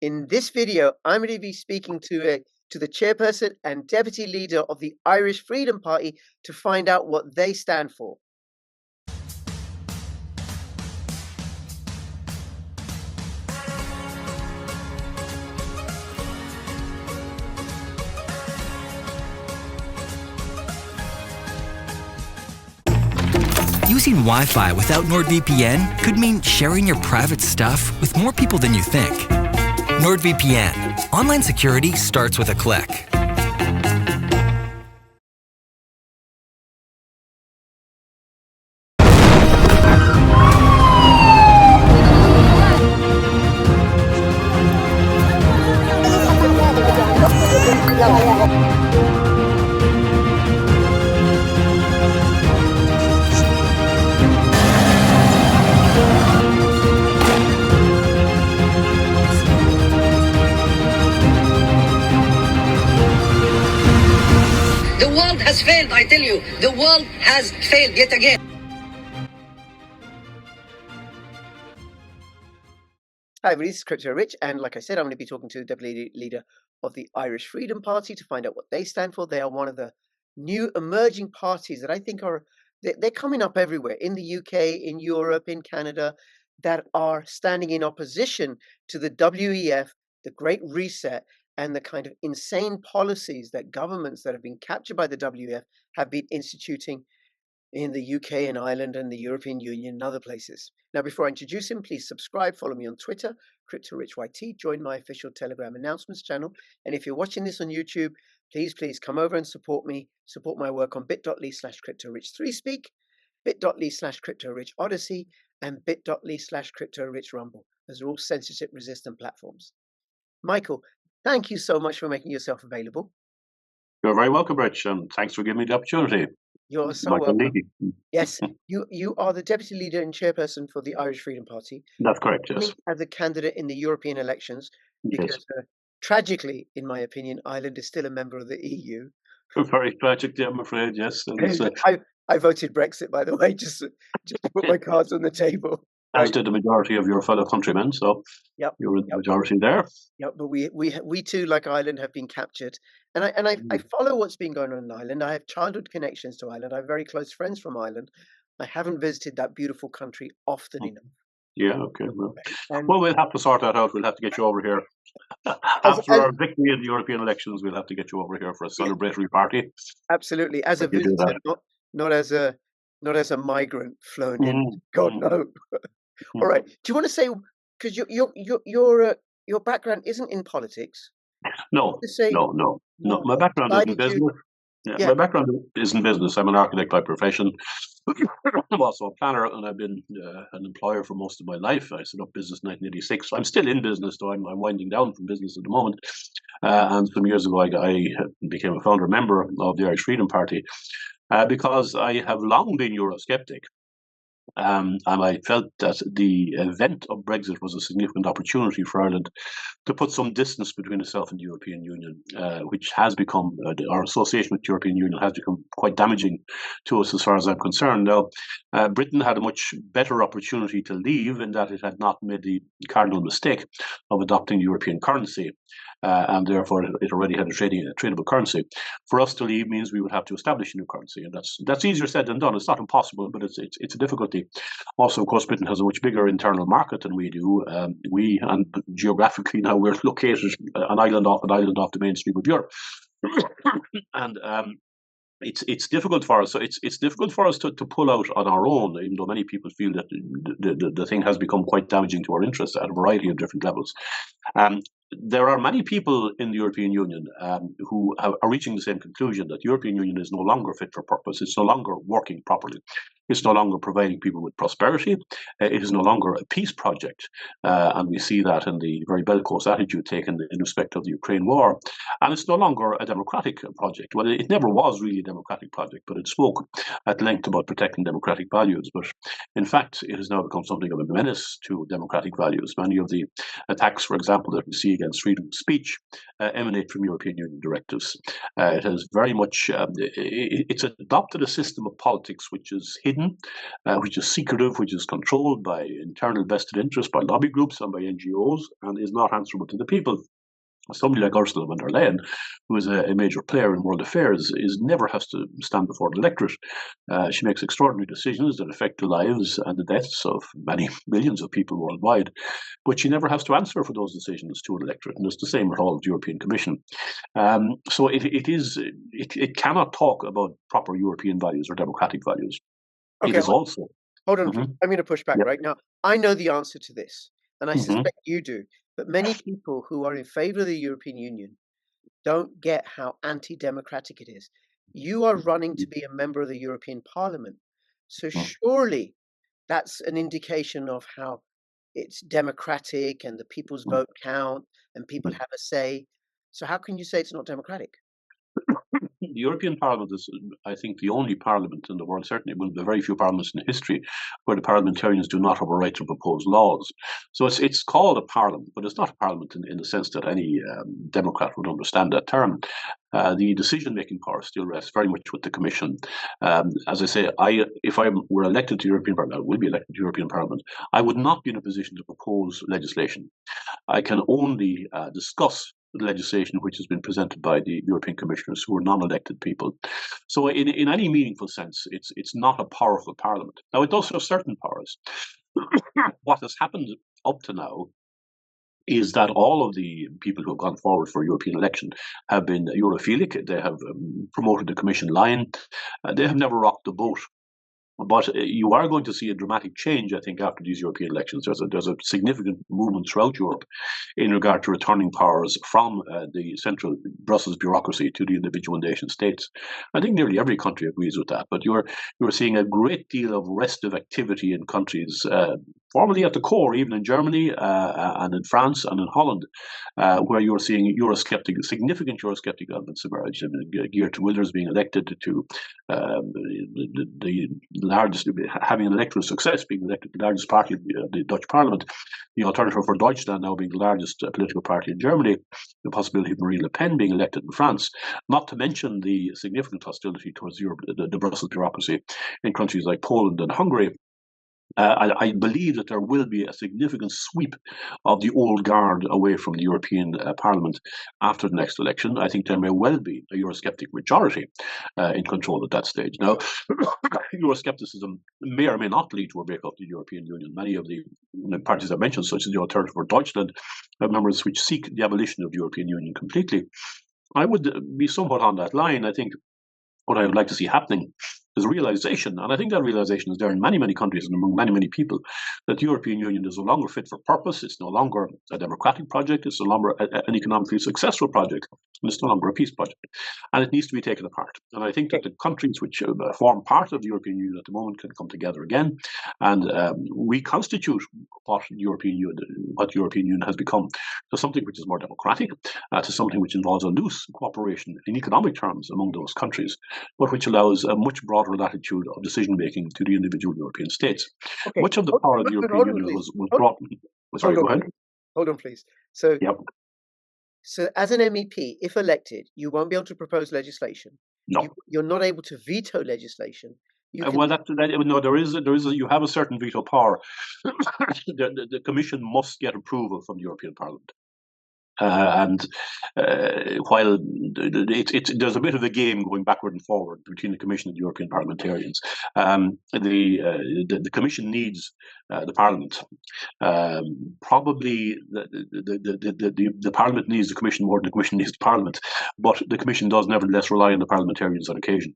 In this video, I'm going to be speaking to the chairperson and deputy leader of the Irish Freedom Party to find out what they stand for. Using Wi-Fi without NordVPN could mean sharing your private stuff with more people than you think. NordVPN. Online security starts with a click. The world has failed, I tell you. The world has failed yet again. Hi, everybody, this is Crypto Rich, and like I said, I'm going to be talking to the deputy leader of the Irish Freedom Party to find out what they stand for. They are one of the new emerging parties that I think they're coming up everywhere, in the UK, in Europe, in Canada, that are standing in opposition to the WEF, the Great Reset, and the kind of insane policies that governments that have been captured by the WEF have been instituting in the UK and Ireland and the European Union and other places. Now, before I introduce him, please subscribe, follow me on Twitter, CryptoRichYT, join my official Telegram announcements channel. And if you're watching this on YouTube, please come over and support me, support my work on bit.ly/CryptoRich3Speak, bit.ly/CryptoRichOdyssey, and bit.ly/CryptoRichRumble. Those are all censorship-resistant platforms. Michael, thank you so much for making yourself available. You're very welcome, Rich, and thanks for giving me the opportunity. You're so Michael welcome. Leahy. Yes, you are the deputy leader and chairperson for the Irish Freedom Party. That's correct, yes. As a candidate in the European elections, because tragically, in my opinion, Ireland is still a member of the EU. Very tragically, I'm afraid, yes. I voted Brexit, by the way, just to put my cards on the table. As did the majority of your fellow countrymen, so you're in the majority there. Yep, but we too, like Ireland, have been captured. And I follow what's been going on in Ireland. I have childhood connections to Ireland. I have very close friends from Ireland. I haven't visited that beautiful country often enough. Yeah, okay. Well, we'll have to sort that out. We'll have to get you over here. After our victory in the European elections, we'll have to get you over here for a celebratory party. Absolutely. As a visitor, not as a migrant flown in. God, no. All right. Do you want to say, because your background isn't in politics? No. My background is in business. My background is in business. I'm an architect by profession. I'm also a planner, and I've been an employer for most of my life. I set up business in 1986. I'm still in business, though I'm winding down from business at the moment. And some years ago, I became a founder member of the Irish Freedom Party because I have long been Eurosceptic. And I felt that the event of Brexit was a significant opportunity for Ireland to put some distance between itself and the European Union, which has become, our association with the European Union has become quite damaging to us as far as I'm concerned. Now, Britain had a much better opportunity to leave in that it had not made the cardinal mistake of adopting the European currency. And therefore, it already had a tradable currency. For us to leave means we would have to establish a new currency, and that's easier said than done. It's not impossible, but it's a difficulty. Also, of course, Britain has a much bigger internal market than we do. And geographically now we're located an island off the mainstream of Europe, and it's difficult for us. So it's difficult for us to pull out on our own, even though many people feel that the thing has become quite damaging to our interests at a variety of different levels. There are many people in the European Union who are reaching the same conclusion, that the European Union is no longer fit for purpose. It's no longer working properly. It's no longer providing people with prosperity. It is no longer a peace project. And we see that in the very bellicose attitude taken in respect of the Ukraine war. And it's no longer a democratic project. Well, it never was really a democratic project, but it spoke at length about protecting democratic values. But in fact, it has now become something of a menace to democratic values. Many of the attacks, for example, that we see against freedom of speech emanate from European Union directives. It has very much, it's adopted a system of politics which is hidden hidden, which is secretive, which is controlled by internal vested interests, by lobby groups and by NGOs, and is not answerable to the people. Somebody like Ursula von der Leyen, who is a major player in world affairs, never has to stand before the electorate. She makes extraordinary decisions that affect the lives and the deaths of many millions of people worldwide, but she never has to answer for those decisions to an electorate, and it's the same with all of the European Commission. So it cannot talk about proper European values or democratic values. Okay, it is also... Hold on, please. I'm going to push back right now. I know the answer to this, and I suspect you do. But many people who are in favor of the European Union don't get how anti-democratic it is. You are running to be a member of the European Parliament. So surely that's an indication of how it's democratic and the people's vote count and people have a say. So how can you say it's not democratic? The European Parliament is, I think, the only parliament in the world, certainly one of the very few parliaments in history, where the parliamentarians do not have a right to propose laws. So it's called a parliament, but it's not a parliament in the sense that any Democrat would understand that term. The decision-making power still rests very much with the Commission. As I say, if I were elected to European Parliament, I will be elected to European Parliament, I would not be in a position to propose legislation. I can only discuss the legislation which has been presented by the European commissioners, who are non-elected people. So in any meaningful sense, it's not a powerful parliament. Now, it does have certain powers. What has happened up to now is that all of the people who have gone forward for European election have been Europhilic. They have promoted the Commission line. They have never rocked the boat. But you are going to see a dramatic change, I think, after these European elections. There's a significant movement throughout Europe in regard to returning powers from the central Brussels bureaucracy to the individual nation states. I think nearly every country agrees with that. But you're seeing a great deal of restive activity in countries, formerly at the core, even in Germany and in France and in Holland, where you're seeing significant Eurosceptic elements emerge. I mean, Geert Wilders being elected to the largest, having an electoral success, being elected the largest party of the Dutch Parliament, the Alternative for Deutschland now being the largest political party in Germany, the possibility of Marine Le Pen being elected in France, not to mention the significant hostility towards Europe, the Brussels bureaucracy in countries like Poland and Hungary. I believe that there will be a significant sweep of the old guard away from the European Parliament after the next election. I think there may well be a Eurosceptic majority in control at that stage. Now, Euroscepticism may or may not lead to a breakup of the European Union. Many of the parties I mentioned, such as the Alternative for Deutschland, have members which seek the abolition of the European Union completely. I would be somewhat on that line. I think what I would like to see happening is a realization, and I think that realization is there in many, many countries and among many, many people, that the European Union is no longer fit for purpose. It's no longer a democratic project. It's no longer an economically successful project. And it's no longer a peace project. And it needs to be taken apart. And I think that the countries which form part of the European Union at the moment can come together again and reconstitute what the European Union has become to something which is more democratic, to something which involves a loose cooperation in economic terms among those countries, but which allows a much broader latitude of decision-making to the individual European states. Okay. Much of the power of the European Union was brought... Sorry, go ahead. Hold on, please. So, yep. So as an MEP, if elected, you won't be able to propose legislation. No. You're not able to veto legislation. Well, no, there is you have a certain veto power. The Commission must get approval from the European Parliament. While there's a bit of a game going backward and forward between the Commission and the European parliamentarians, the Commission needs the Parliament. Probably the Parliament needs the Commission more than the Commission needs the Parliament, but the Commission does nevertheless rely on the parliamentarians on occasion.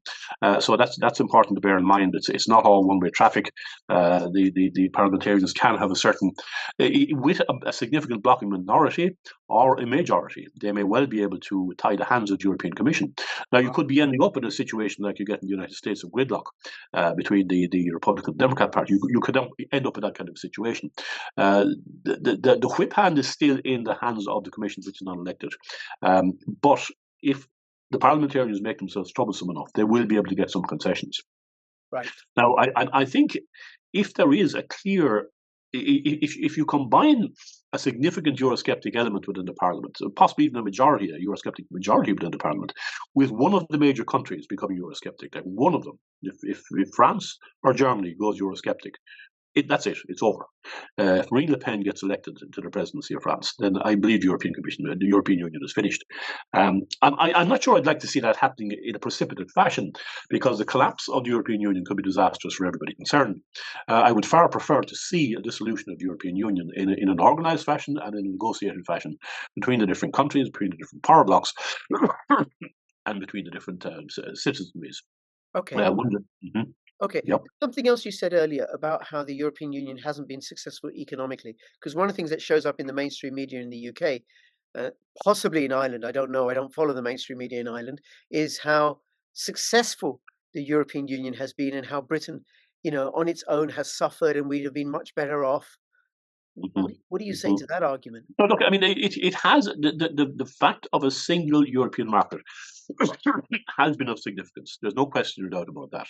So that's important to bear in mind. It's not all one-way traffic. The parliamentarians can have a certain, with a significant blocking minority or a majority, they may well be able to tie the hands of the European Commission. Now, you could be ending up in a situation like you get in the United States of gridlock between the Republican and Democrat Party. You could end up in that kind of situation. The whip hand is still in the hands of the Commission, which is not elected. But if the parliamentarians make themselves troublesome enough, they will be able to get some concessions. Right. Now, I think if there is a clear, if you combine a significant Eurosceptic element within the Parliament, possibly even a Eurosceptic majority within the Parliament, with one of the major countries becoming Eurosceptic, like one of them. If France or Germany goes Eurosceptic, that's it. It's over. If Marine Le Pen gets elected to the presidency of France, then I believe the European Union is finished. I'm not sure I'd like to see that happening in a precipitate fashion, because the collapse of the European Union could be disastrous for everybody concerned. I would far prefer to see a dissolution of the European Union in an organised fashion and in a negotiated fashion between the different countries, between the different power blocks, and between the different citizenries. Okay. Okay. Yep. Something else you said earlier about how the European Union hasn't been successful economically, because one of the things that shows up in the mainstream media in the UK, possibly in Ireland, I don't know, I don't follow the mainstream media in Ireland, is how successful the European Union has been and how Britain, on its own has suffered and we'd have been much better off. What do you say to that argument? No, look, I mean, it has the fact of a single European market has been of significance. There's no question or doubt about that.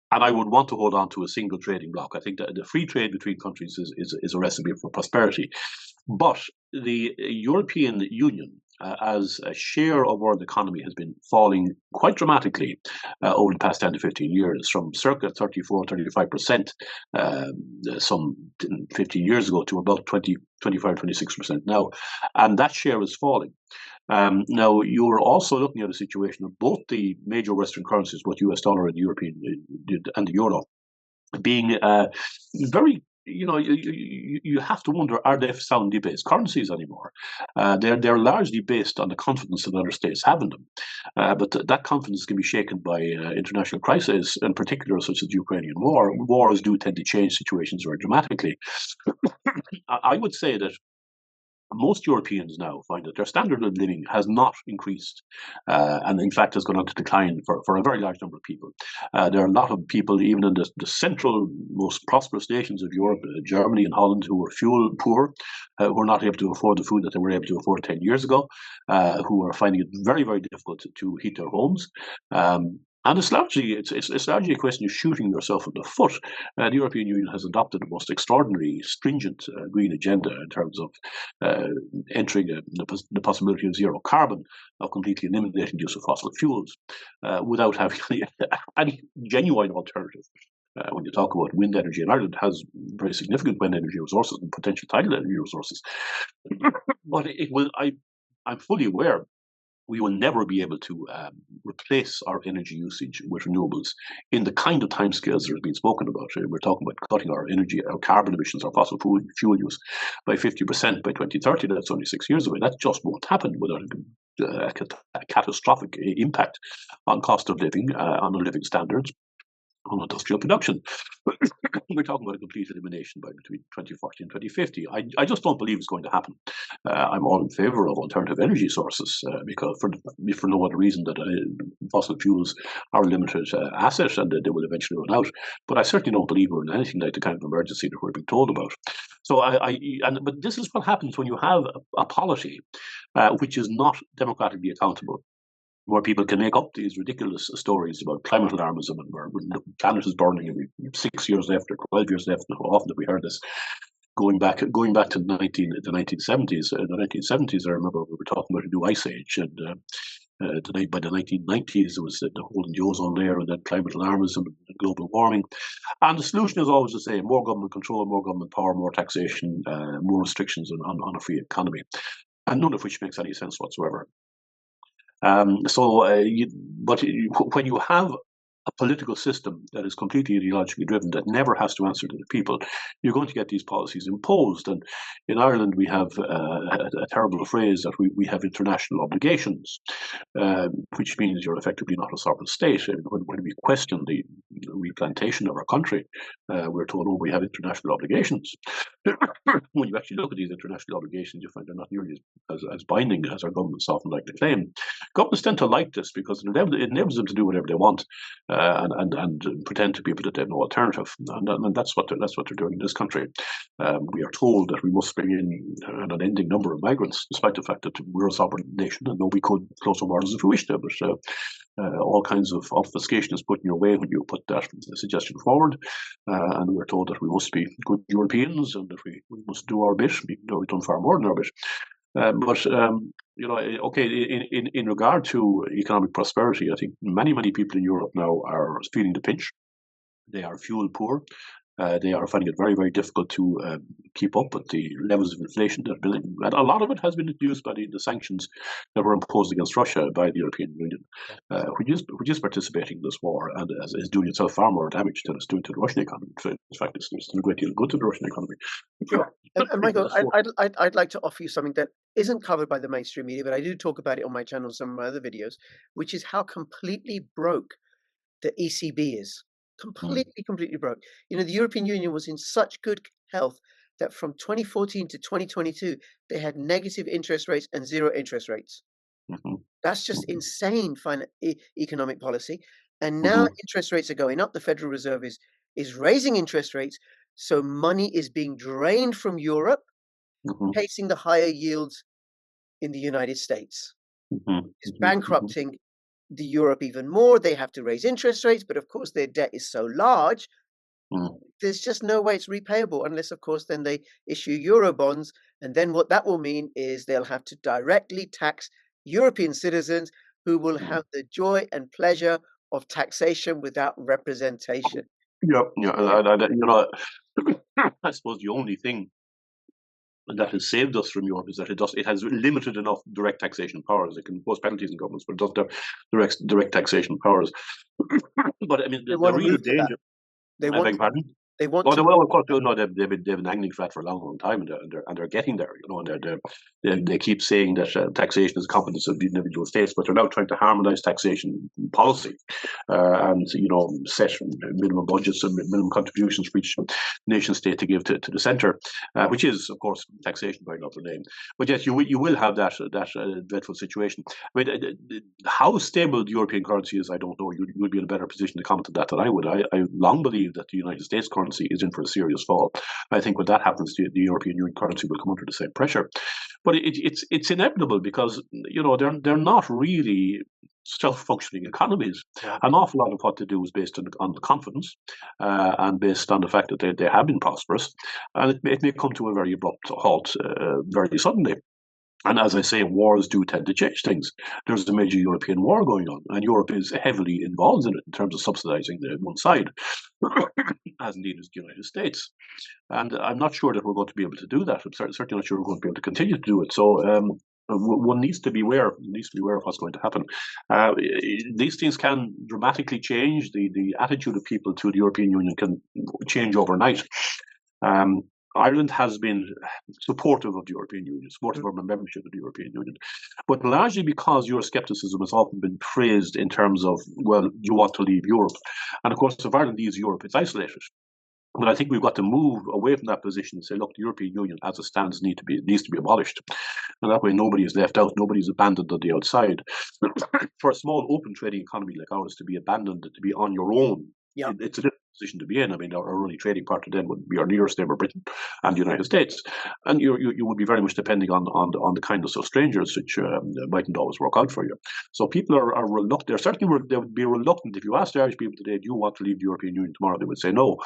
And I would want to hold on to a single trading bloc. I think that the free trade between countries is a recipe for prosperity. But the European Union, as a share of world economy, has been falling quite dramatically over the past 10 to 15 years, from circa 34-35% some 15 years ago to about 25-26% now. And that share is falling. Now, you're also looking at a situation of both the major Western currencies, both US dollar and European and the euro, being very, you have to wonder, are they soundly based currencies anymore? They're largely based on the confidence that other states have in them. But that confidence can be shaken by international crises, in particular, such as the Ukrainian war. Wars do tend to change situations very dramatically. I would say that most Europeans now find that their standard of living has not increased, and in fact has gone on to decline for a very large number of people. There are a lot of people, even in the central, most prosperous nations of Europe, Germany and Holland, who are fuel poor, who are not able to afford the food that they were able to afford 10 years ago, who are finding it very, very difficult to heat their homes. And it's largely a question of shooting yourself in the foot. The European Union has adopted the most extraordinary, stringent green agenda in terms of entering the possibility of zero carbon, of completely eliminating the use of fossil fuels, without having any genuine alternative. When you talk about wind energy, and Ireland has very significant wind energy resources and potential tidal energy resources, but I'm fully aware we will never be able to replace our energy usage with renewables in the kind of timescales that have been spoken about. We're talking about cutting our carbon emissions, our fossil fuel use by 50% by 2030. That's only 6 years away. That just won't happen without a catastrophic impact on cost of living, on our living standards, on industrial production. We're talking about a complete elimination by between 2040 and 2050. I just don't believe it's going to happen. I'm all in favour of alternative energy sources, because for no other reason that fossil fuels are a limited asset and they will eventually run out. But I certainly don't believe we're in anything like the kind of emergency that we're being told about. So but this is what happens when you have a polity which is not democratically accountable, where people can make up these ridiculous stories about climate alarmism and where the planet is burning every 6 years left or 12 years left. And how often have we heard this? Going back to the 1970s. In the 1970s, I remember we were talking about a new ice age, and by the 1990s, it was the hole in the ozone layer and then climate alarmism and global warming. And the solution is always the same: more government control, more government power, more taxation, more restrictions on a free economy, and none of which makes any sense whatsoever. But when you have a political system that is completely ideologically driven, that never has to answer to the people, you're going to get these policies imposed. And in Ireland, we have a terrible phrase that we have international obligations, which means you're effectively not a sovereign state. When we question the replantation of our country, we're told, oh, we have international obligations. When you actually look at these international obligations, you find they're not nearly as binding as our governments often like to claim. Governments tend to like this because it enables them to do whatever they want, and pretend to people that they have no alternative. And that's what they're doing in this country. We are told that we must bring in an unending number of migrants, despite the fact that we're a sovereign nation and we could close our borders if we wished to. But all kinds of obfuscation is put in your way when you put that suggestion forward. And we're told that we must be good Europeans and that we must do our bit, even though we've done far more than our bit. In regard to economic prosperity, I think many people in Europe now are feeling the pinch. They are fuel poor. They are finding it very, very difficult to keep up with the levels of inflation that are building. And a lot of it has been induced by the sanctions that were imposed against Russia by the European Union, which is participating in this war and is doing itself far more damage than it's doing to the Russian economy. In fact, it's done a great deal of good to the Russian economy. Sure. And Michael, I'd like to offer you something that isn't covered by the mainstream media, but I do talk about it on my channel and some of my other videos, which is how completely broke the ECB is. Completely broke. The European Union was in such good health that from 2014 to 2022, they had negative interest rates and zero interest rates. That's just insane economic policy. And now interest rates are going up. The Federal Reserve is raising interest rates. So money is being drained from Europe, chasing the higher yields in the United States. It's bankrupting the Europe even more. They have to raise interest rates, but of course their debt is so large, there's just no way it's repayable unless, of course, then they issue euro bonds. And then what that will mean is they'll have to directly tax European citizens who will have the joy and pleasure of taxation without representation. I suppose the only thing that has saved us from Europe is that it has limited enough direct taxation powers. It can impose penalties on governments, but it doesn't have direct taxation powers. But I mean, the real danger. They want to. Of course, they've been angling for that for a long time, and they're getting there. And they keep saying that taxation is a competence of the individual states, but they're now trying to harmonise taxation policy, and set minimum budgets and minimum contributions for each nation state to give to the centre, which is, of course, taxation by another name. But yes, you will have that dreadful situation. I mean, how stable the European currency is, I don't know. You would be in a better position to comment on that than I would. I long believe that the United States currency is in for a serious fall. I think when that happens, the European Union currency will come under the same pressure. But it's inevitable because they're not really self-functioning economies. An awful lot of what they do is based on confidence and based on the fact that they have been prosperous, and it may come to a very abrupt halt very suddenly. And as I say, wars do tend to change things. There's a major European war going on, and Europe is heavily involved in it in terms of subsidizing one side, as indeed is the United States. And I'm not sure that we're going to be able to do that. I'm certainly not sure we're going to be able to continue to do it. So one needs to be aware. Of what's going to happen. These things can dramatically change. The attitude of people to the European Union can change overnight. Ireland has been supportive of the European Union, supportive of our membership of the European Union, but largely because Euroscepticism has often been praised in terms of, well, you want to leave Europe. And of course, if Ireland leaves Europe, it's isolated. But I think we've got to move away from that position and say, look, the European Union as it stands needs to be abolished. And that way nobody is left out, nobody is abandoned on the outside. For a small open trading economy like ours to be abandoned, to be on your own, it's a different position to be in. I mean, our only trading partner then would be our nearest neighbour, Britain, and the United States, and you would be very much depending on the kindness of strangers, which mightn't always work out for you. So people are reluctant. They would be reluctant if you asked Irish people today, "Do you want to leave the European Union tomorrow?" They would say no,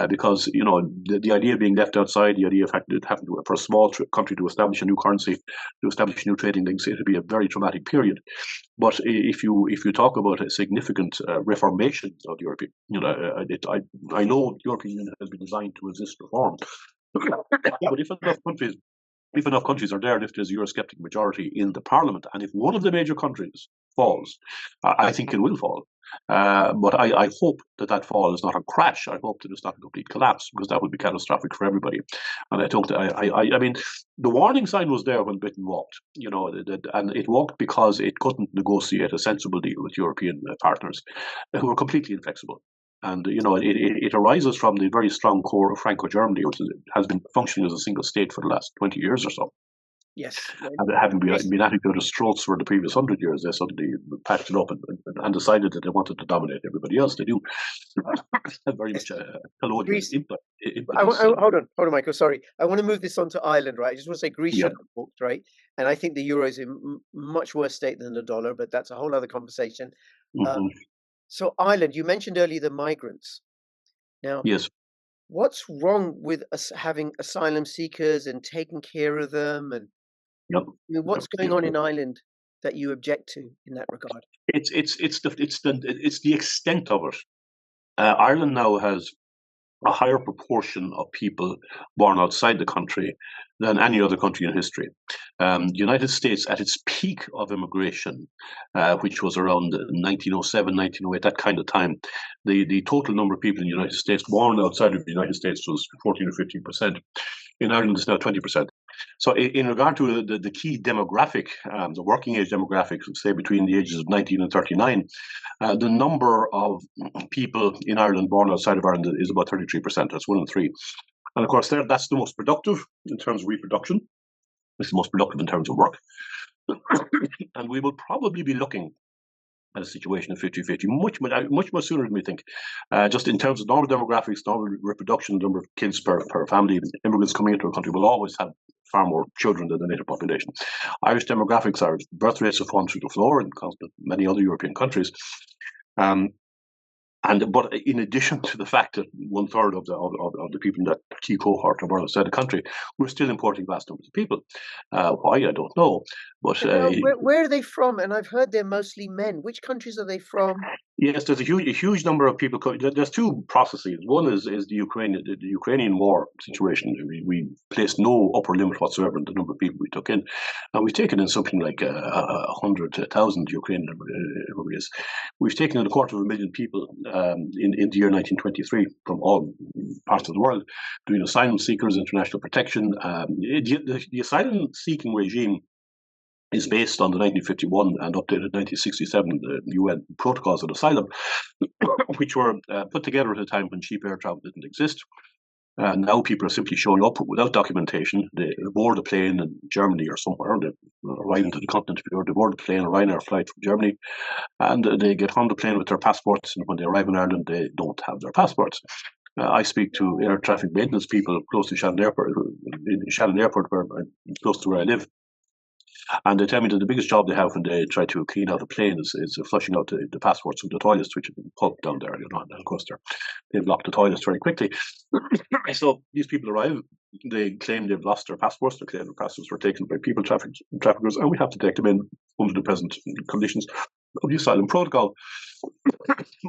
because the idea of being left outside, the idea of having to, for a small country to establish a new currency, to establish new trading links, it would be a very traumatic period. But if you talk about a significant reformation of the European, I know the European Union has been designed to resist reform, but if enough countries are there, and if there's a Eurosceptic majority in the Parliament, and if one of the major countries falls, I think it will fall. But I hope that fall is not a crash. I hope that it's not a complete collapse, because that would be catastrophic for everybody. And I mean, the warning sign was there when Britain walked, and it walked because it couldn't negotiate a sensible deal with European partners who were completely inflexible. And it arises from the very strong core of Franco-Germany, which has been functioning as a single state for the last 20 years or so. Yes. And having been at each other's throats for the previous 100 years, they suddenly patched it up and decided that they wanted to dominate everybody else. They do have very much a colonial impact. Hold on, Michael. Sorry, I want to move this on to Ireland, right? I just want to say Greece should have walked, right? And I think the euro is in much worse state than the dollar, but that's a whole other conversation. Hmm. So Ireland, you mentioned earlier the migrants. Now, Yes. what's wrong with us having asylum seekers and taking care of them? And Yep. I mean, what's going on in Ireland that you object to in that regard? It's the extent of it. Ireland now has a higher proportion of people born outside the country than any other country in history. The United States, at its peak of immigration, which was around 1907, 1908, that kind of time, the total number of people in the United States born outside of the United States was 14 or 15%. In Ireland, it's now 20%. So, in regard to the key demographic, the working age demographic, say between the ages of 19 and 39, the number of people in Ireland born outside of Ireland is about 33%. That's 1 in 3. And of course, that's the most productive in terms of reproduction. It's the most productive in terms of work. And we will probably be looking at a situation of 50-50 much more sooner than we think. Just in terms of normal demographics, normal reproduction, number of kids per family, immigrants coming into a country will always have far more children than the native population. Irish demographics are birth rates have fallen through the floor in many other European countries. But in addition to the fact that 1/3 of the people in that key cohort are born outside the country, we're still importing vast numbers of people. Why, I don't know. But Where are they from? And I've heard they're mostly men. Which countries are they from? yes, there's a huge number of people. There's two processes. One is the Ukrainian war situation. We placed no upper limit whatsoever on the number of people we took in, and we've taken in something like 100,000 Ukrainian immigrants. We've taken in 250,000 people in the year 1923 from all parts of the world, doing asylum seekers, international protection. The asylum seeking regime is based on the 1951 and updated 1967 UN protocols on asylum, which were put together at a time when cheap air travel didn't exist. Now people are simply showing up without documentation. They board a plane in Germany or somewhere. They arrive into the continent of Europe. They board a plane, a Ryanair flight from Germany, and they get on the plane with their passports. And when they arrive in Ireland, they don't have their passports. I speak to air traffic maintenance people close to Shannon Airport, close to where I live. And they tell me that the biggest job they have when they try to clean out a plane is flushing out the passports from the toilets, which have been pulped down there. And of course, they've locked the toilets very quickly. So these people arrive, they claim they've lost their passports, they claim their passports were taken by people traffickers, and we have to take them in under the present conditions of the asylum protocol.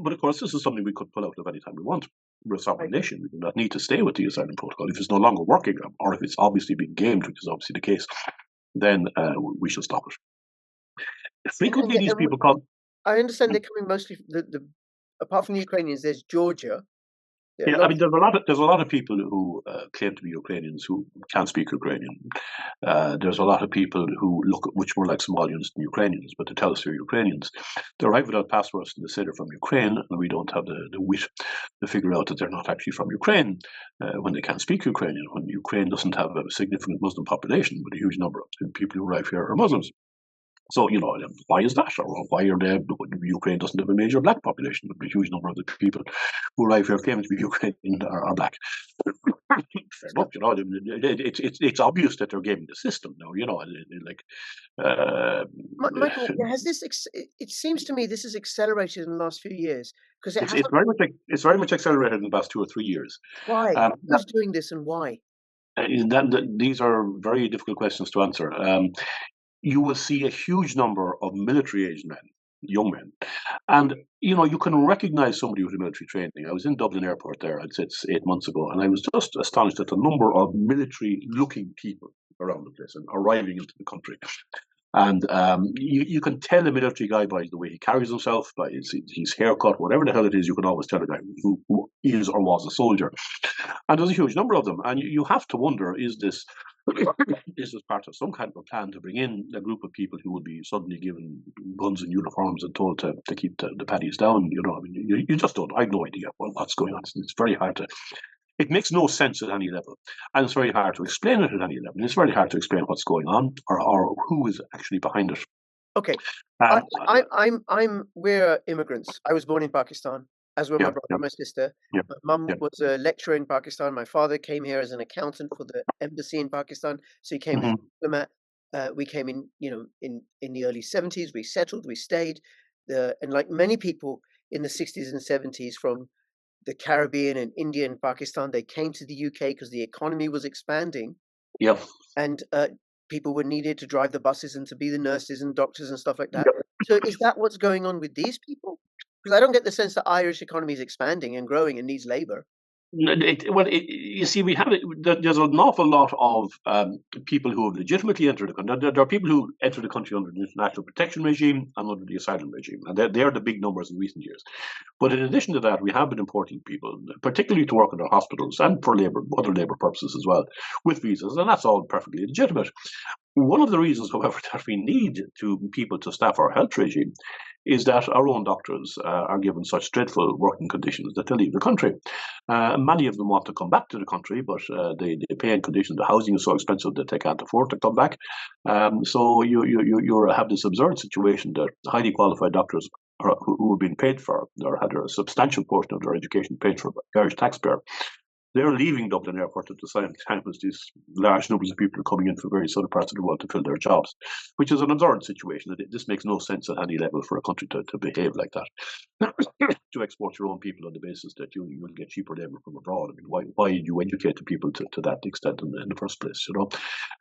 But of course, this is something we could pull out of any time we want. We're a sovereign nation. We do not need to stay with the asylum protocol. If it's no longer working, or if it's obviously being gamed, which is obviously the case, then we should stop it. Frequently, these people come. I understand they're coming mostly. Apart from the Ukrainians, there's Georgia. Yeah, I mean, there's a lot of people who claim to be Ukrainians who can't speak Ukrainian. There's a lot of people who look much more like Somalians than Ukrainians, but they tell us they're Ukrainians. They arrive without passports and they say they're from Ukraine, and we don't have the wit to figure out that they're not actually from Ukraine when they can't speak Ukrainian, when Ukraine doesn't have a significant Muslim population, but a huge number of people who arrive here are Muslims. So, why is that? Or why Ukraine doesn't have a major black population? A huge number of the people who arrive here claiming to be Ukrainian are black. Fair enough, it's obvious that they're gaming the system now, Michael, has this? It seems to me this has accelerated in the last few years because it's very much accelerated in the past 2 or 3 years. Why? Who's doing this and why? These are very difficult questions to answer. You will see a huge number of military-aged men, young men, and you can recognize somebody with military training. I was in Dublin Airport there, I'd say it's 8 months ago, and I was just astonished at the number of military-looking people around the place and arriving into the country. And you can tell a military guy by the way he carries himself, by his haircut, whatever the hell it is. You can always tell a guy who is or was a soldier. And there's a huge number of them, and you have to wonder: is this part of some kind of a plan to bring in a group of people who will be suddenly given guns and uniforms and told to keep the paddies down? You just don't. I have no idea what's going on. It's very hard to. It makes no sense at any level, and it's very hard to explain it at any level. It's very hard to explain what's going on or who is actually behind it. Okay, we're immigrants. I was born in Pakistan, as were my brother and my sister. Yeah, my mum was a lecturer in Pakistan. My father came here as an accountant for the embassy in Pakistan. So he came as a diplomat. We came in, in the early 70s. We settled. We stayed. and like many people in the 60s and 70s from the Caribbean and India and Pakistan, they came to the UK because the economy was expanding. Yep. And people were needed to drive the buses and to be the nurses and doctors and stuff like that. So is that what's going on with these people? Because I don't get the sense that Irish economy is expanding and growing and needs labor. You see, there's an awful lot of people who have legitimately entered the country. There are people who enter the country under the international protection regime and under the asylum regime, and they're the big numbers in recent years. But in addition to that, we have been importing people, particularly to work in our hospitals and for other labor purposes as well, with visas, and that's all perfectly legitimate. One of the reasons, however, that we need people to staff our health regime is that our own doctors are given such dreadful working conditions that they leave the country. Many of them want to come back to the country, but they pay in conditions. The housing is so expensive that they can't afford to come back. So you have this absurd situation that highly qualified doctors who have been paid for or had a substantial portion of their education paid for by the Irish taxpayer, they're leaving Dublin Airport at the same time as these large numbers of people are coming in from various other parts of the world to fill their jobs, which is an absurd situation. This makes no sense at any level for a country to behave like that, to export your own people on the basis that you'll get cheaper labour from abroad. I mean, why do you educate the people to that extent in the first place?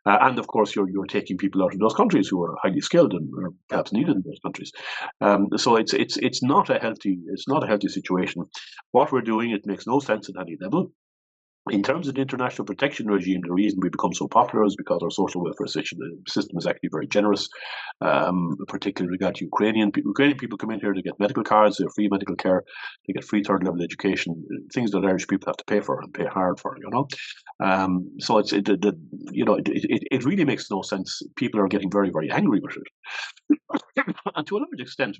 And of course, you're taking people out of those countries who are highly skilled and are perhaps needed in those countries. So it's not a healthy situation. What we're doing, it makes no sense at any level. In terms of the international protection regime, the reason we become so popular is because our social welfare system is actually very generous, particularly with regard to Ukrainian people. Ukrainian people come in here to get medical cards, they have free medical care, they get free third-level education, things that Irish people have to pay for and pay hard for, So it really makes no sense. People are getting very, very angry with it. And to a large extent,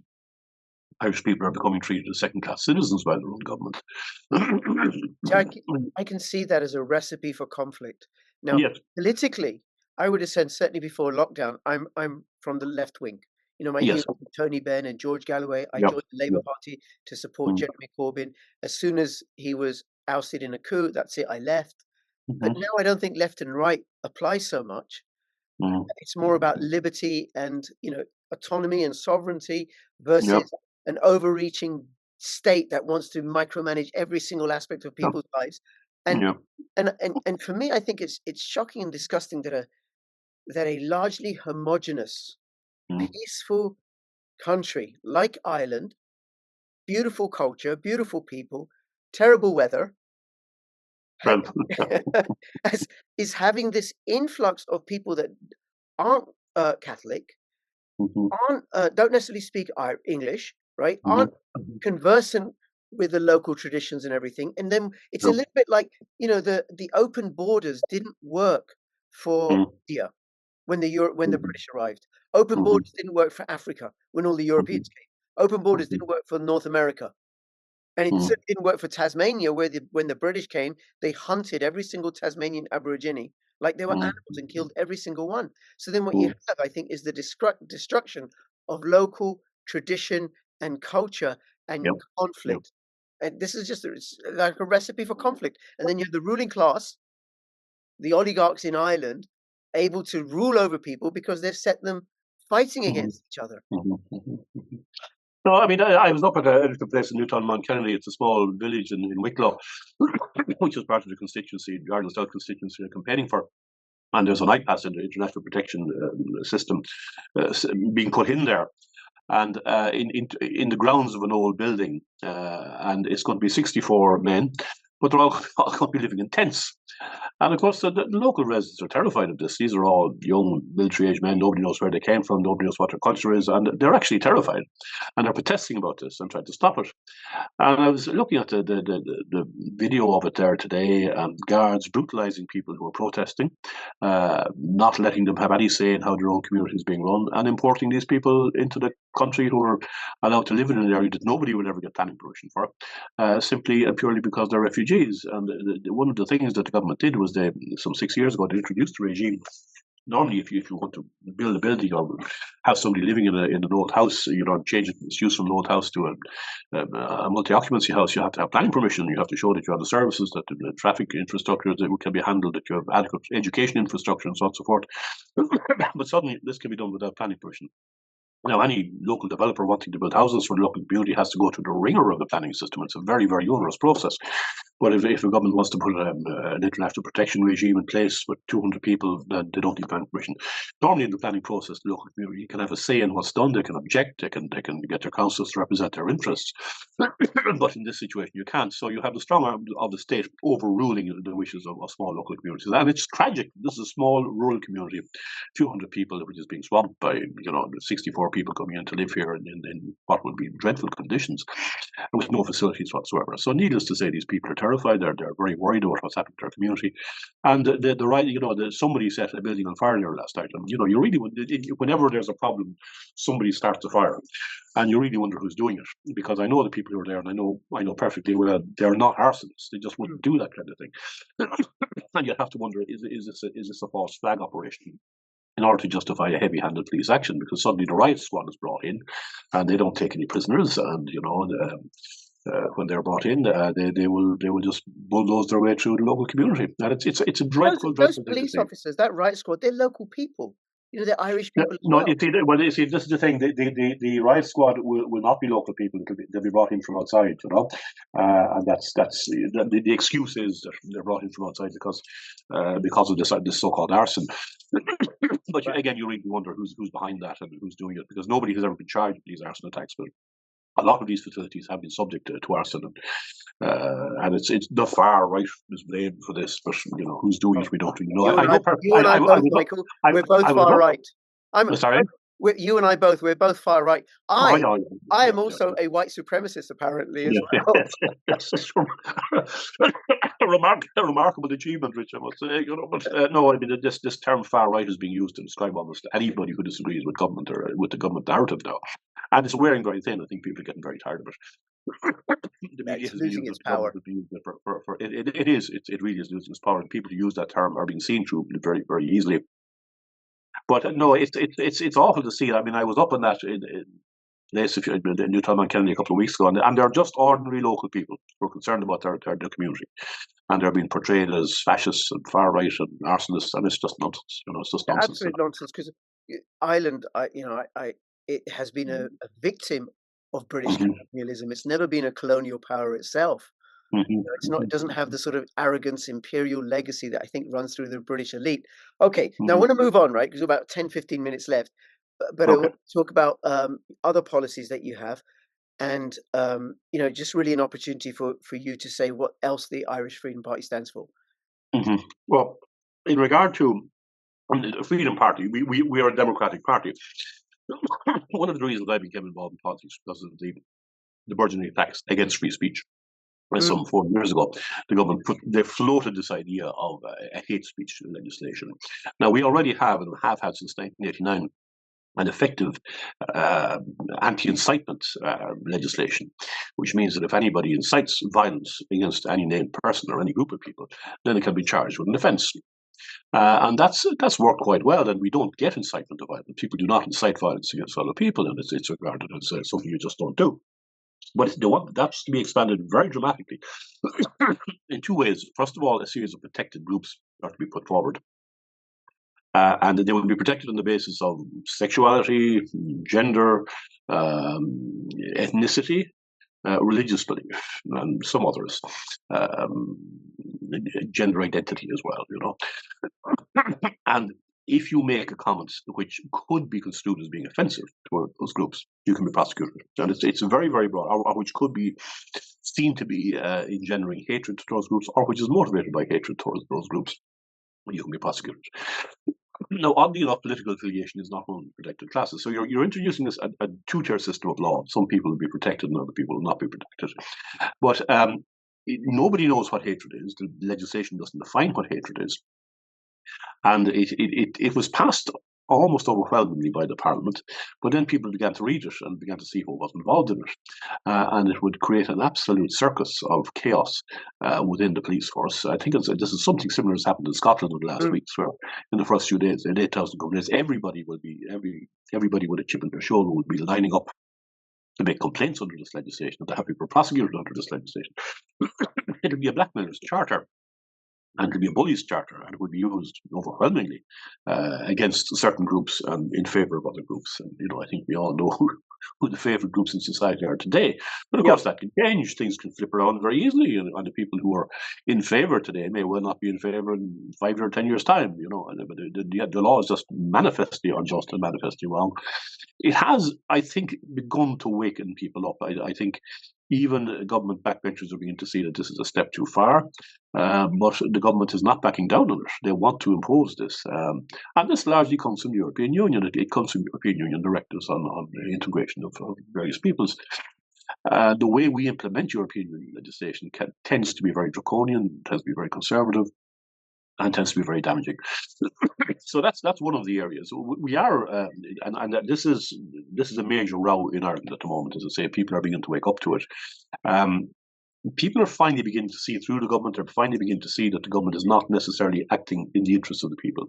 Irish people are becoming treated as second-class citizens by their own government. I can see that as a recipe for conflict. Now, yes. Politically, I would have said certainly before lockdown, I'm from the left wing. My Yes. heroes were Tony Benn and George Galloway. I joined the Labour Party to support Jeremy Corbyn. As soon as he was ousted in a coup, that's it, I left. But now I don't think left and right apply so much. It's more about liberty and autonomy and sovereignty versus an overreaching state that wants to micromanage every single aspect of people's lives. And for me, I think it's shocking and disgusting that a largely homogenous, peaceful country like Ireland, beautiful culture, beautiful people, terrible weather, is having this influx of people that aren't Catholic, don't necessarily speak English, right? Aren't conversant with the local traditions and everything. And then it's a little bit like, the open borders didn't work for India when the British arrived. Open borders didn't work for Africa when all the Europeans came. Open borders didn't work for North America. And it certainly didn't work for Tasmania, when the British came, they hunted every single Tasmanian Aborigine like they were animals and killed every single one. So then what you have, I think, is the destruction of local tradition and culture and conflict. And this is it's like a recipe for conflict. And then you have the ruling class, the oligarchs in Ireland, able to rule over people because they've set them fighting against each other. No, I mean, I was up at a place in Newtown, Mount Kennedy. It's a small village in Wicklow, which is part of the constituency, the Ireland South constituency they're campaigning for. And there's an iPass in the international protection system being put in there. And in the grounds of an old building. And it's going to be 64 men, but they're all going to be living in tents. And of course, the local residents are terrified of this. These are all young military-age men. Nobody knows where they came from. Nobody knows what their culture is. And they're actually terrified. And they're protesting about this and trying to stop it. And I was looking at the video of it there today, and guards brutalizing people who are protesting, not letting them have any say in how their own community is being run, and importing these people into the country who are allowed to live in an area that nobody will ever get planning permission for, simply and purely because they're refugees. And one of the things that the government did was some 6 years ago, they introduced a regime. Normally, if you want to build a building or have somebody living in an old house, change its use from an old house to a multi-occupancy house, you have to have planning permission. You have to show that you have the services, that the traffic infrastructure that can be handled, that you have adequate education infrastructure, and so on and so forth. But suddenly, this can be done without planning permission. Now, any local developer wanting to build houses for the local community has to go through the ringer of the planning system. It's a very, very onerous process. But if a government wants to put an international protection regime in place with 200 people, then they don't need planning permission. Normally in the planning process, the local community can have a say in what's done. They can object. They can get their councils to represent their interests. But in this situation, you can't. So you have the strong arm of the state overruling the wishes of small local communities. And it's tragic. This is a small rural community, 200 people, which is being swamped by 64 people coming in to live here in what would be dreadful conditions, with no facilities whatsoever. So needless to say, these people are terrified. They're very worried about what's happening to their community. And the right, somebody set a building on fire there last night. And you really, whenever there's a problem, somebody starts a fire, and you really wonder who's doing it. Because I know the people who are there, and I know perfectly well they're not arsonists. They just wouldn't do that kind of thing. And you have to wonder, is this a false flag operation in order to justify a heavy-handed police action? Because suddenly the riot squad is brought in, and they don't take any prisoners, and when they're brought in, they will just bulldoze their way through the local community, and it's a dreadful. Those police officers, that riot squad, they're local people. They're Irish people. You see, this is the thing. The riot squad will not be local people. They'll be brought in from outside, and that's the excuse is that they're brought in from outside because of this so-called arson. But again, you really wonder who's behind that and who's doing it, because nobody has ever been charged with these arson attacks. But a lot of these facilities have been subject to arson, and it's the far right is blamed for this. But who's doing it, we don't really know. You and I both, Michael. We're both far right. I'm sorry. You and I both. We're both far right. I am also a white supremacist, apparently, as well. Yes. A remarkable achievement, Rich, I must say. But no, I mean this term "far right" is being used to describe almost anybody who disagrees with government or with the government narrative now, and it's wearing very thin. I think people are getting very tired of it. The media is losing its power. It really is losing its power, and people who use that term are being seen through very, very easily. But no, it's awful to see. I mean, I was up in that place in Newtown on Kennedy a couple of weeks ago, and they're just ordinary local people who are concerned about their community, and they're being portrayed as fascists and far right and arsonists, and it's just nonsense. It's just nonsense. Absolute nonsense. Because Ireland, it has been a victim of British colonialism. It's never been a colonial power itself. It doesn't have the sort of arrogance, imperial legacy that I think runs through the British elite. Okay, now I want to move on, right? Because we've about 10, 15 minutes left. But I want to talk about other policies that you have, and just really an opportunity for you to say what else the Irish Freedom Party stands for. Well, in regard to the Freedom Party, we are a democratic party. One of the reasons I became involved in politics because of the burgeoning attacks against free speech. Some 4 years ago, the government floated this idea of a hate speech legislation. Now, we already have, and have had since 1989, an effective anti-incitement legislation, which means that if anybody incites violence against any named person or any group of people, then it can be charged with an offence. And that's worked quite well, and we don't get incitement of violence. People do not incite violence against fellow people, and it's regarded as something you just don't do. But that's to be expanded very dramatically in two ways. First of all, a series of protected groups are to be put forward. And they will be protected on the basis of sexuality, gender, ethnicity, religious belief, and some others, gender identity as well, And if you make a comment which could be construed as being offensive to those groups, you can be prosecuted. And it's very, very broad, or which could be seen to be engendering hatred to those groups, or which is motivated by hatred towards those groups, you can be prosecuted. Now, oddly enough, political affiliation is not one of the protected classes. So you're introducing this a two-tier system of law. Some people will be protected and other people will not be protected. But nobody knows what hatred is. The legislation doesn't define what hatred is. And it was passed almost overwhelmingly by the Parliament, but then people began to read it and began to see what was involved in it. And it would create an absolute circus of chaos within the police force. I think this is something similar has happened in Scotland in the last weeks, where in the first few days, in 8,000 companies, everybody with a chip in their shoulder would be lining up to make complaints under this legislation, and to have people prosecuted under this legislation. It would be a blackmailer's charter. and it'll be a bullies charter, and it will be used overwhelmingly against certain groups and in favour of other groups. And I think we all know who the favourite groups in society are today. But of course, that can change. Things can flip around very easily, and the people who are in favour today may well not be in favour in 5 or 10 years' time. But the law is just manifestly unjust and manifestly wrong. It has, I think, begun to waken people up. I think even government backbenchers are beginning to see that this is a step too far, but the government is not backing down on it. They want to impose this. And this largely comes from the European Union. It comes from European Union directives on the integration of various peoples. The way we implement European Union legislation tends to be very draconian, tends to be very conservative, and tends to be very damaging. So that's one of the areas we are, and this is a major row in Ireland at the moment. As I say, people are beginning to wake up to it. People are finally beginning to see through the government. They're finally beginning to see that the government is not necessarily acting in the interests of the people,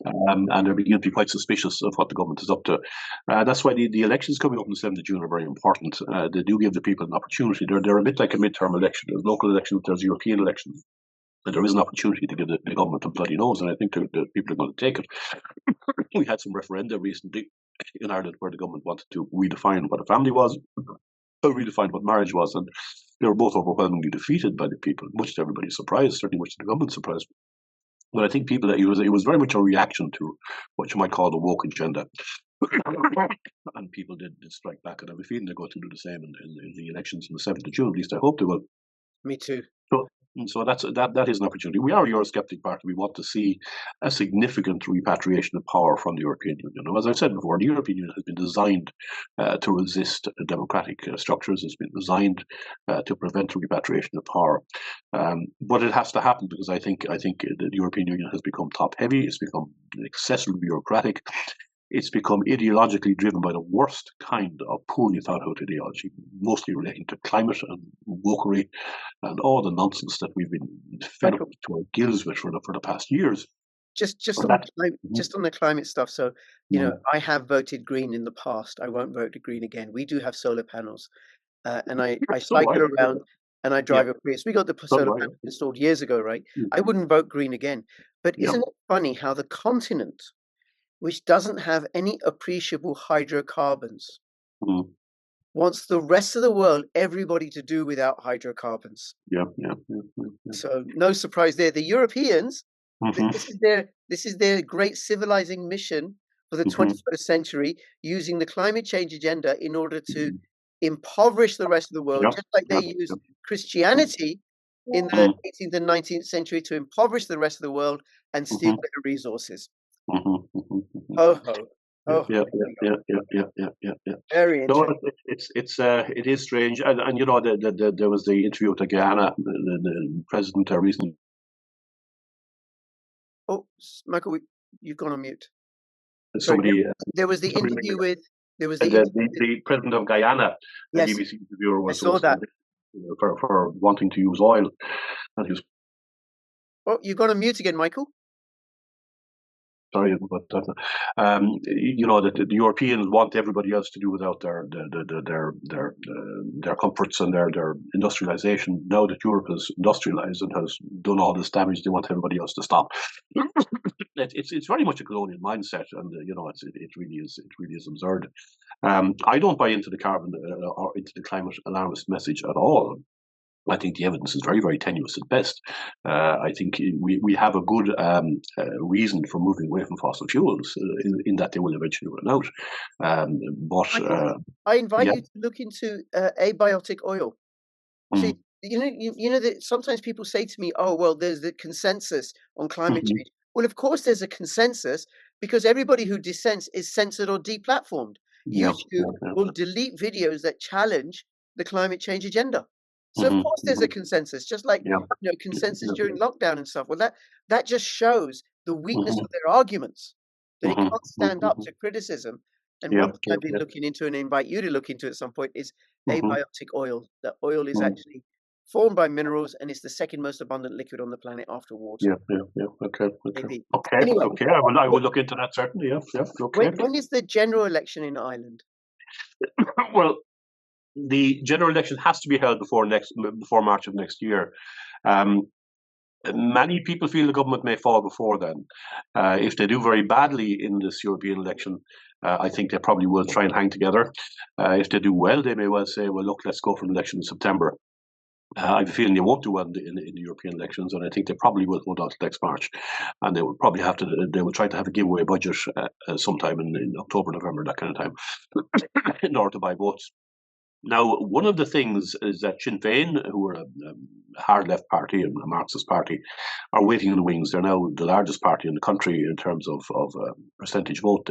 and they're beginning to be quite suspicious of what the government is up to. That's why the elections coming up on the 7th of June are very important. They do give the people an opportunity. They're a bit like a midterm election. There's local elections, there's European elections. And there is an opportunity to give the government a bloody nose, and I think the people are going to take it. We had some referenda recently in Ireland where the government wanted to redefine what a family was, or redefine what marriage was, and they were both overwhelmingly defeated by the people, much to everybody's surprise, certainly much to the government's surprise. But I think people, it was very much a reaction to what you might call the woke agenda. And people did strike back, and I have a feeling they're going to do the same in the elections on the 7th of June. At least I hope they will. Me too. So that is an opportunity. We are a Eurosceptic party. We want to see a significant repatriation of power from the European Union. As I said before, the European Union has been designed to resist democratic structures. It's been designed to prevent repatriation of power. But it has to happen because I think the European Union has become top-heavy. It's become excessively bureaucratic. It's become ideologically driven by the worst kind of poorly thought out ideology, mostly relating to climate and wokery and all the nonsense that we've been fed up to our gills with for the past years. Just on the climate stuff. So, I have voted green in the past. I won't vote green again. We do have solar panels, and I cycle around and I drive a Prius. We got the solar panels installed years ago, right? I wouldn't vote green again. But isn't it funny how the continent, which doesn't have any appreciable hydrocarbons, wants the rest of the world, everybody, to do without hydrocarbons. So no surprise there. The Europeans, this is their great civilizing mission for the 21st century, using the climate change agenda in order to impoverish the rest of the world, just like they used Christianity in the 18th and 19th century to impoverish the rest of the world and steal their resources. Very interesting. No, it is strange, and there was the interview with Guyana, the president recently. Oh, Michael, you've gone on mute. There was the interview with the president of Guyana. Yes, the BBC interviewer was I saw that for wanting to use oil, and he was. Oh, you've gone on mute again, Michael. Sorry about that. That the Europeans want everybody else to do without their comforts and their industrialization. Now that Europe has industrialized and has done all this damage, they want everybody else to stop. It's very much a colonial mindset, and it really is absurd. I don't buy into the carbon or into the climate alarmist message at all. I think the evidence is very, very tenuous at best. I think we have a good reason for moving away from fossil fuels in that they will eventually run out. I invite you to look into abiotic oil. See, you know that sometimes people say to me, "Oh, well, there's the consensus on climate change." Well, of course, there's a consensus because everybody who dissents is censored or deplatformed. YouTube will delete videos that challenge the climate change agenda. So of course there's a consensus, just like consensus during lockdown and stuff. Well, that just shows the weakness of their arguments, that it can't stand up to criticism. And one thing I've been looking into and invite you to look into at some point is abiotic oil. That oil is actually formed by minerals and it's the second most abundant liquid on the planet after water. Okay. Anyway, I will look into that certainly. Okay. When is the general election in Ireland? Well, the general election has to be held before March of next year. Many people feel the government may fall before then. If they do very badly in this European election, I think they probably will try and hang together. If they do well, they may well say, well, look, let's go for an election in September. I have a feeling they won't do well in the European elections, and I think they probably will hold on to next March. And they will probably they will try to have a giveaway budget sometime in October, November, that kind of time, in order to buy votes. Now, one of the things is that Sinn Féin, who are a hard left party and a Marxist party, are waiting in the wings. They're now the largest party in the country in terms of percentage vote.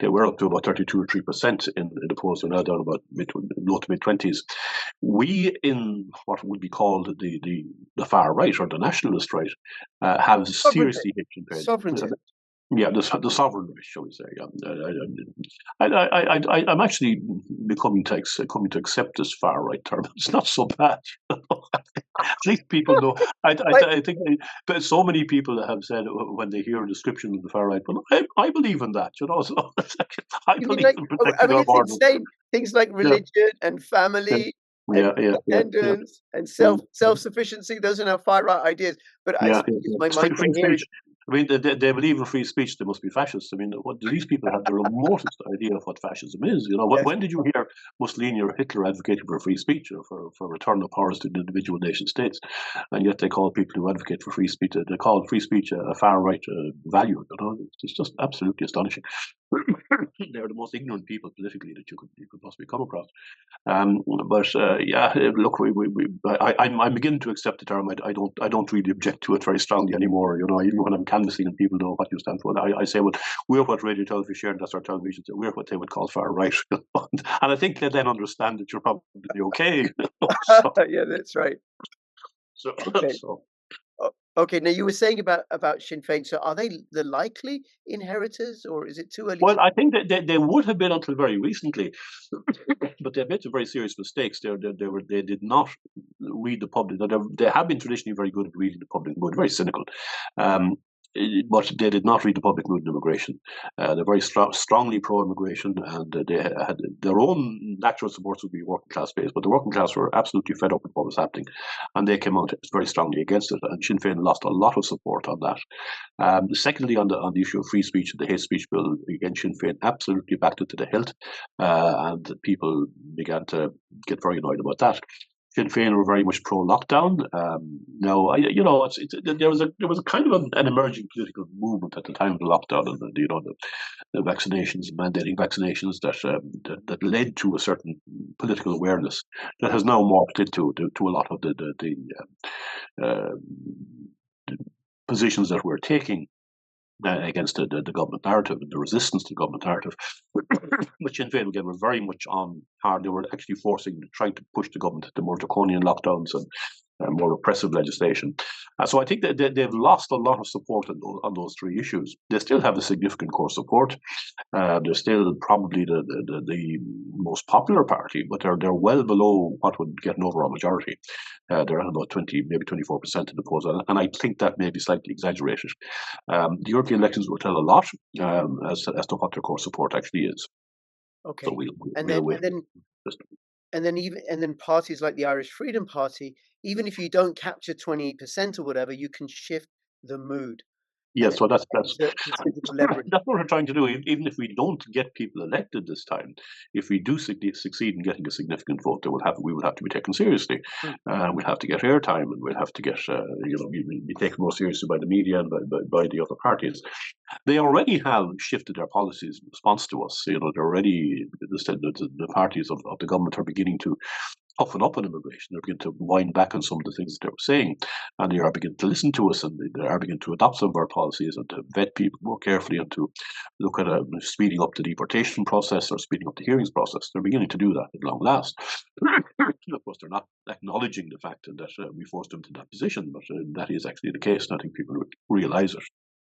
They were up to about 32 or 3% in the polls. They're now down about low to mid 20s. We, in what would be called the far right or the nationalist right, have seriously hit Sinn Féin. Sovereignty. Yeah, the sovereign right, shall we say? Yeah. I'm actually coming to accept this far right term. It's not so bad. At least people know. I think so many people have said when they hear a description of the far right, well, I believe in that. So I believe in protecting our borders. It's insane. Things like religion and family. Independence and self-sufficiency. Those are now far right ideas. But my mind here is. I mean, they believe in free speech. They must be fascists. I mean, what do these people have the remotest idea of what fascism is? When did you hear Mussolini or Hitler advocating for free speech or for return of powers to the individual nation states? And yet they call people who advocate for free speech, they call free speech a far right value. It's just absolutely astonishing. They're the most ignorant people politically that you could possibly come across. Look, I'm beginning to accept the term. I don't really object to it very strongly anymore. Even when I'm canvassing and people know what you stand for, I say, well, we're what radio television share, and that's our television. So we're what they would call far right, and I think they then understand that you're probably okay. Yeah, that's right. So. Okay, now you were saying about Sinn Féin. So are they the likely inheritors, or is it too early? Well, I think that they would have been until very recently, but they've made some very serious mistakes. They did not read the public. They have been traditionally very good at reading the public mood, very cynical. But they did not read the public mood in immigration. They're very strongly pro-immigration, and they had their own natural supports would be working class based, but the working class were absolutely fed up with what was happening, and they came out very strongly against it. And Sinn Féin lost a lot of support on that. Secondly, on the issue of free speech and the hate speech bill, again, Sinn Féin absolutely backed it to the hilt, and people began to get very annoyed about that. Sinn Féin were very much pro-lockdown. Now, there was a kind of an emerging political movement at the time of the lockdown, and the vaccinations, mandating vaccinations that led to a certain political awareness that has now morphed into a lot of the positions that we're taking against the government narrative and the resistance to the government narrative. But Sinn Féin, again, were very much on hard. They were actually trying to push the government to more draconian lockdowns and more repressive legislation. So I think that they've lost a lot of support on those three issues. They still have a significant core support. They're still probably the most popular party, but they're well below what would get an overall majority. They're at about 20, maybe 24% in the polls, and I think that may be slightly exaggerated. The European elections will tell a lot as to what their core support actually is. Okay, so and then parties like the Irish Freedom Party, even if you don't capture 20% or whatever, you can shift the mood. Yes, well, that's what we're trying to do. Even if we don't get people elected this time, if we do succeed in getting a significant vote, we will have to be taken seriously. We'll have to get airtime, and we'll have to get be taken more seriously by the media and by the other parties. They already have shifted their policies in response to us. They're already the parties of the government are beginning to toughen up on immigration. They're beginning to wind back on some of the things that they were saying, and they are beginning to listen to us, and they are beginning to adopt some of our policies and to vet people more carefully and to look at speeding up the deportation process or speeding up the hearings process. They're beginning to do that at long last. Of course, they're not acknowledging the fact that we forced them to that position, but that is actually the case, and I think people realise it.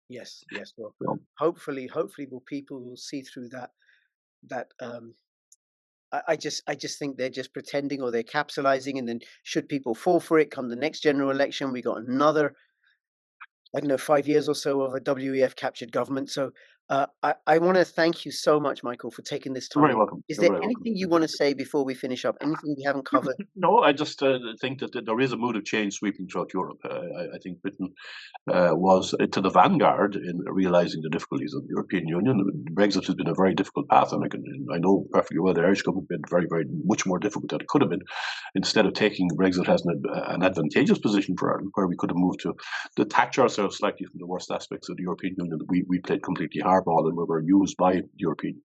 Yes. Well, hopefully, people will see through that. I just think they're just pretending, or they're capitalizing, and then should people fall for it come the next general election, we got another, 5 years or so of a WEF captured government. So I want to thank you so much, Michael, for taking this You're very time. welcome. Is You're there very welcome. anything you want to say before we finish up? Anything we haven't covered? No, I just think that there is a mood of change sweeping throughout Europe. I think Britain was to the vanguard in realising the difficulties of the European Union. Brexit has been a very difficult path, and I know perfectly well the Irish government been very, very much more difficult than it could have been. Instead of taking Brexit as an advantageous position for Ireland, where we could have moved to detach ourselves slightly from the worst aspects of the European Union, we played completely hardball, and we were used by the European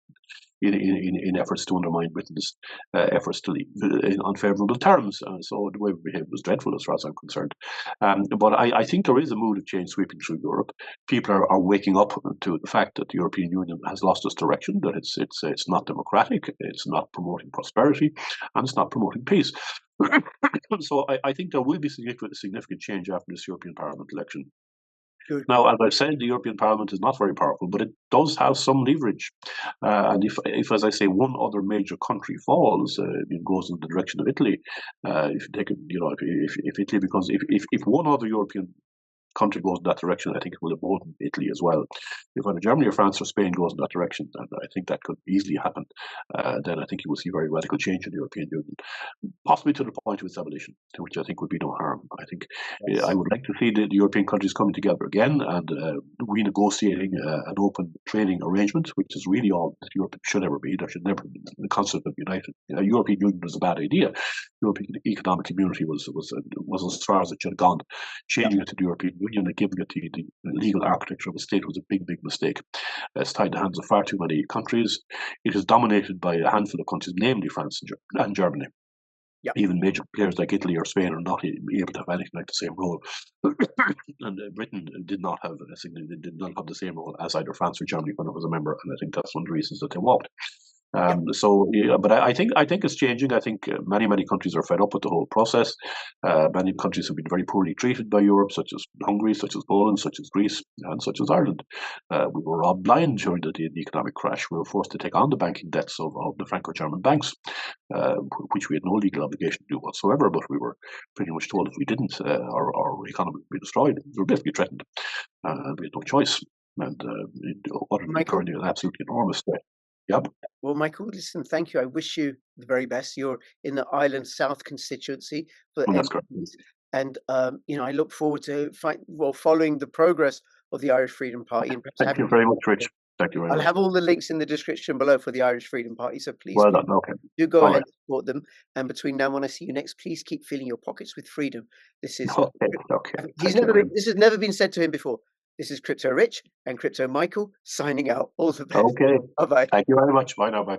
in efforts to undermine Britain's efforts to leave in unfavourable terms. So the way we behaved was dreadful as far as I'm concerned. But I think there is a mood of change sweeping through Europe. People are waking up to the fact that the European Union has lost its direction, that it's not democratic, it's not promoting prosperity, and it's not promoting peace. So I think there will be significant change after this European Parliament election. Good. Now, as I said, the European Parliament is not very powerful, but it does have some leverage. And if, as I say, one other major country falls, it goes in the direction of Italy. If you take it, if Italy becomes, if one other European country goes in that direction, I think it will embolden Italy as well. If either Germany or France or Spain goes in that direction, and I think that could easily happen, then I think you will see very radical change in the European Union, possibly to the point of its abolition, which I think would be no harm. I think I would like to see the European countries coming together again and renegotiating an open trading arrangement, which is really all that Europe should ever be. There should never be the concept of united. European Union was a bad idea. European Economic Community was as far as it should have gone. Changing it to the European Union and giving it the legal architecture of a state was a big, big mistake. It's tied the hands of far too many countries. It is dominated by a handful of countries, namely France and Germany. Yep. Even major players like Italy or Spain are not able to have anything like the same role. And Britain did not have the same role as either France or Germany when it was a member, and I think that's one of the reasons that they walked. So, but I think it's changing. I think many countries are fed up with the whole process. Many countries have been very poorly treated by Europe, such as Hungary, such as Poland, such as Greece, and such as Ireland. We were robbed blind during the economic crash. We were forced to take on the banking debts of the Franco-German banks, which we had no legal obligation to do whatsoever. But we were pretty much told if we didn't, our economy would be destroyed. We were basically threatened, and we had no choice. And utterly turned in an absolutely enormous state. Yep. Well, Michael, listen, thank you. I wish you the very best. You're in the Ireland South constituency for That's correct. and I look forward to following the progress of the Irish Freedom Party. And thank you very much, Rich. Thank you very much. I'll have all the links in the description below for the Irish Freedom Party, so please do go ahead and support them. And between now and when I see you next, please keep filling your pockets with freedom. This is this has never been said to him before. This is Crypto Rich and Crypto Michael signing out. All the best. Okay. Bye-bye. Thank you very much. Bye now. Bye.